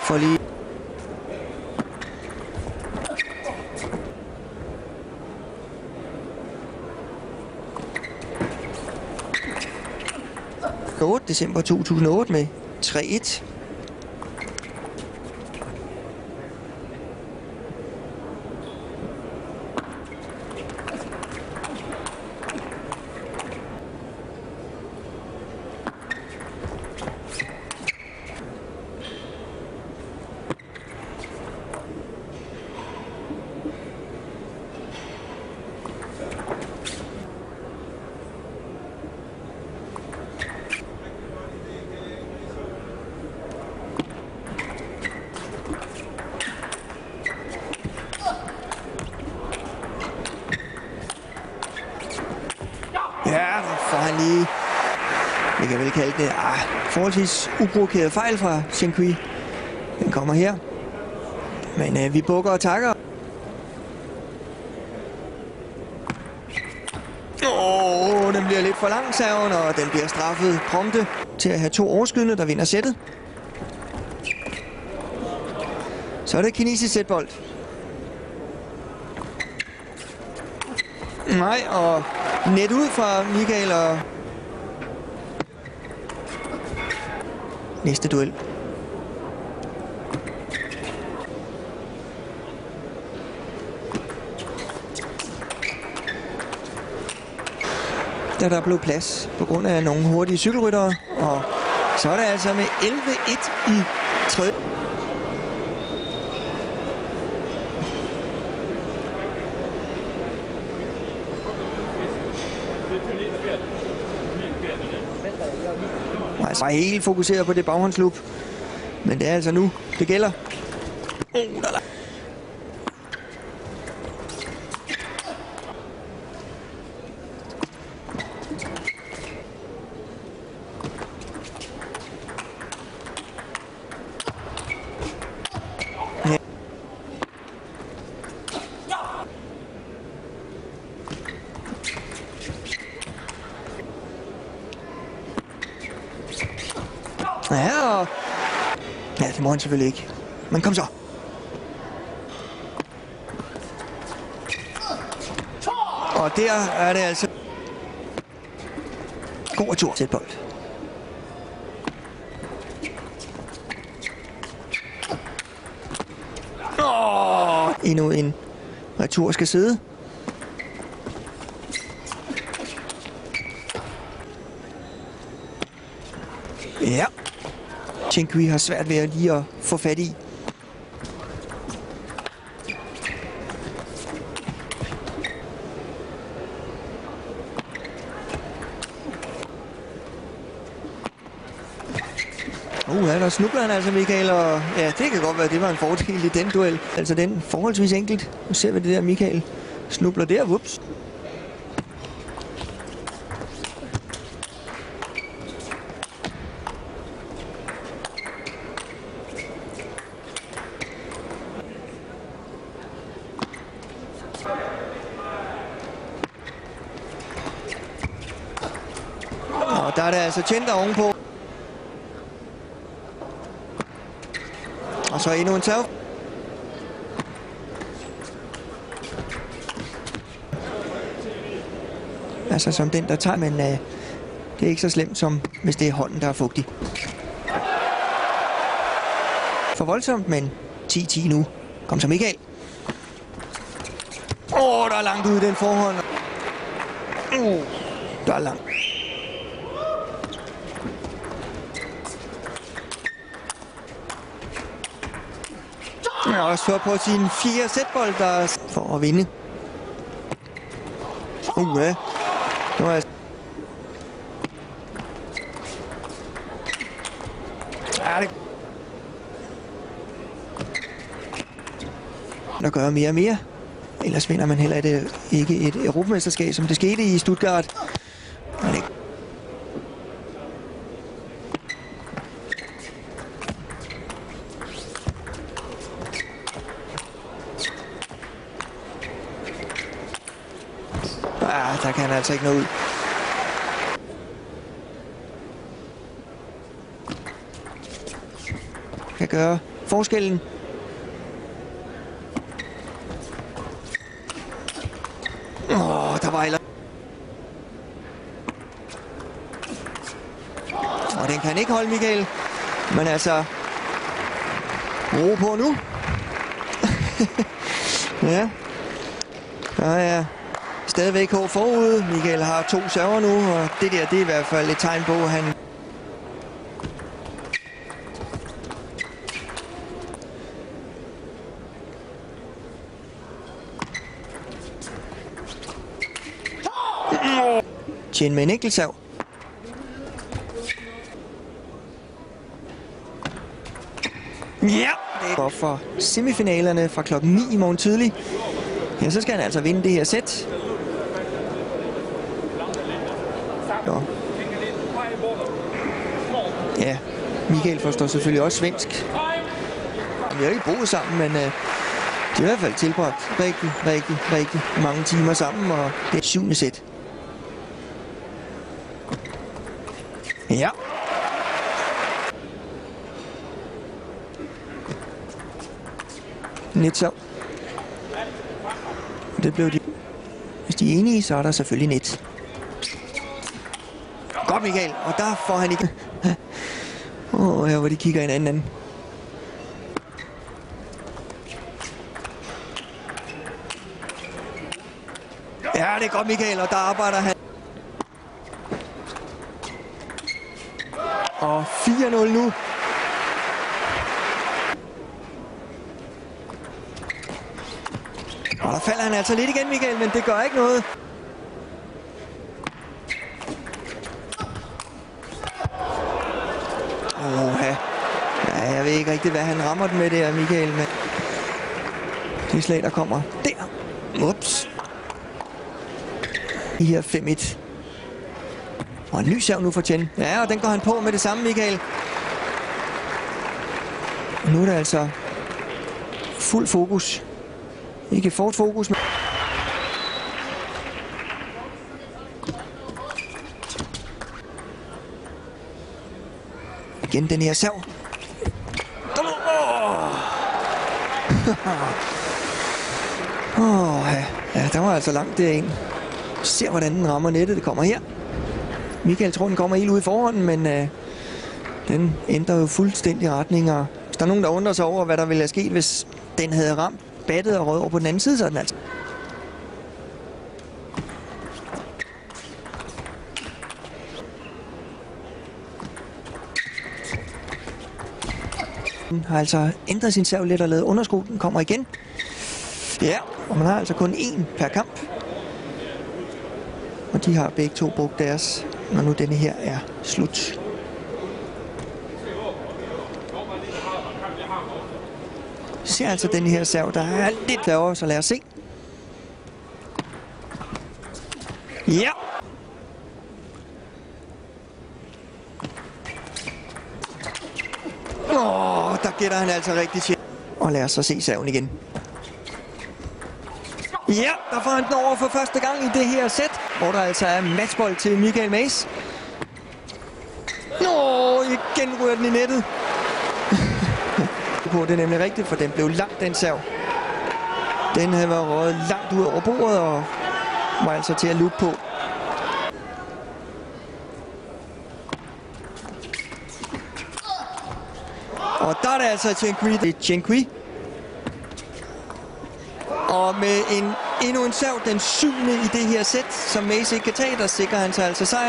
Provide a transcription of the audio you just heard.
For lige... december 2008 med 3-1. Ja, får han lige, vi kan vel kalde det, forholdsvis uprovokeret fejl fra Chen-Kui. Den kommer her. Men vi bukker og takker. Den bliver lidt for lang, serven, og den bliver straffet prompte til at have 2 overskydende, der vinder sættet. Så er det kinesisk sætbold. Nej, og net ud fra Michael og næste duel. Der blev plads på grund af nogle hurtige cykelryttere, og så er det altså med 11-1 i tredje. Jeg er helt fokuseret på det baghåndslup, men det er altså nu, det gælder. Ja, det må han selvfølgelig ikke. Men kom så. Og der er det altså god retur til et bold. Endnu en retur skal sidde. Ja. Chen-Kui har svært ved at lige at få fat i. Der snubler han altså, Michael, og ja, det kan godt være, at det var en fordel i den duel. Altså den forholdsvis enkelt. Nu ser vi det der, Michael snubler der, whoops. Og der er det altså Chen, der ovenpå. Og så endnu en serve. Altså som den, der tager, men det er ikke så slemt, som hvis det er hånden, der er fugtig. For voldsomt, men 10-10 nu. Kom så, Michael. Der er langt ude i den forhånd. Der er langt. Jeg har også ført på sin 4. sætbold, der for at vinde. Ja. Nu er det. Der gør mere og mere. Ellers vinder man heller ikke et europamesterskab, som det skete i Stuttgart. Der kan han altså ikke nå ud. Kan gøre forskellen. Der var ellers. Og den kan ikke holde, Michael. Men altså, ro på nu. Ja. Der er stadigvæk håb forud. Michael har 2 server nu, og det er i hvert fald et tegn på, at han... Tjen med en enkelt serv. Ja, det er godt for semifinalerne fra klokken 9 i morgen tidlig. Ja, så skal han altså vinde det her sæt. Ja, Michael forstår selvfølgelig også svensk. Vi har ikke boet sammen, men de har i hvert fald tilbragt rigtig mange timer sammen, og det er 7. sæt. Ja. Net så. Det blev de. Hvis de er enige, så er der selvfølgelig net. Godt, Michael. Og der får han ikke. Her hvor de kigger hinanden. Ja, det er godt, Michael. Og der arbejder han. Og 4-0 nu. Og der falder han altså lidt igen, Michael, men det gør ikke noget. Ja, jeg ved ikke rigtig, hvad han rammer den med der, Michael, men det slag, der kommer der. Ups. I her 5-1. Og en ny serv nu for Tjen. Ja, og den går han på med det samme, Michael. Og nu er der altså fuld fokus. Ikke fort fokus, men... Igen den her serv. Ja, der var altså langt derind. Se, hvordan den rammer nettet. Det kommer her. Michael tror, den kommer helt ud i forhånden, men den ændrer jo fuldstændig retning. Og hvis der er nogen, der undrer sig over, hvad der ville have sket, hvis den havde ramt battet og rød over på den anden side, så er den altså. Den har altså ændret sin serv lidt og lavet underskud. Den kommer igen. Ja, og man har altså kun 1 per kamp. Og de har begge to brugt deres, når nu denne her er slut. Ser altså den her serv, der er lidt lavere, så lad os se. Ja! Der gætter han altså rigtig tjent. Og lad os så se serven igen. Ja, der får han den over for første gang i det her sæt, hvor der altså er matchbold til Michael Maes. Igen ryger den i nettet. Det er nemlig rigtigt, for den blev langt, den serv. Den havde været røget langt ud over bordet og var altså til at lukke på. Og der er det altså Chen Kui. Og med endnu en serv, den 7. i det her sæt, som Maes ikke kan tage, der sikrer han sig altså sejr.